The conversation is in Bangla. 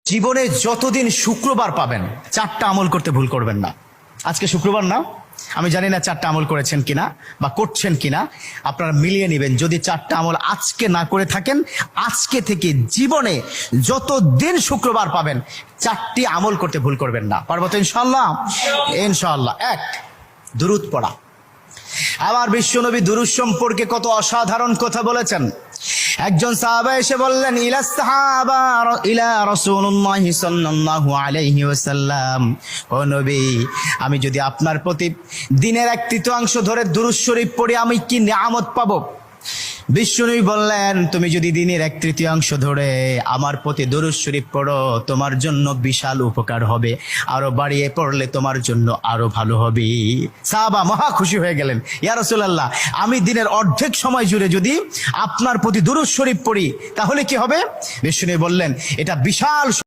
জীবনে যতদিন শুক্রবার পাবেন 4টা আমল করতে ভুল করবেন না। আজকে শুক্রবার না, আমি জানি না 4টা আমল করেছেন কিনা বা করছেন কিনা, আপনারা মিলিয়ে নেবেন। যদি 4টা আমল আজকে না করে থাকেন, আজকে থেকে জীবনে যতদিন শুক্রবার পাবেন 4টি আমল করতে ভুল করবেন না। পারবো তো ইনশাআল্লাহ? ইনশাআল্লাহ। 1, দুরূদ পড়া। আমার বিশ্বনবী দুরূদ সম্পর্কে কত অসাধারণ কথা বলেছেন। একজন সাহাবা এসে বললেন, ইলা রাসূলুল্লাহ সাল্লাল্লাহু আলাইহি ওয়াসাল্লাম, ও নবী, আমি যদি আপনার প্রতি দিনের 1/3 ধরে দুরূদ শরীফ পড়ি আমি কি নিয়ামত পাবো? বিশ্বনবী বললেন, তুমি যদি দিনের 1/3 ধরে আমার প্রতি দুরূদ শরীফ পড়ো তোমার জন্য বিশাল উপকার হবে, আরো বাড়িয়ে পড়লে তোমার জন্য আরো ভালো হবে। সাহাবা মহা খুশি হয়ে গেলেন, ইয়া রাসূলুল্লাহ, আমি দিনের অর্ধেক সময় জুড়ে যদি আপনার প্রতি দুরূদ শরীফ পড়ি তাহলে কি হবে? বিশ্বনবী বললেন, এটা বিশাল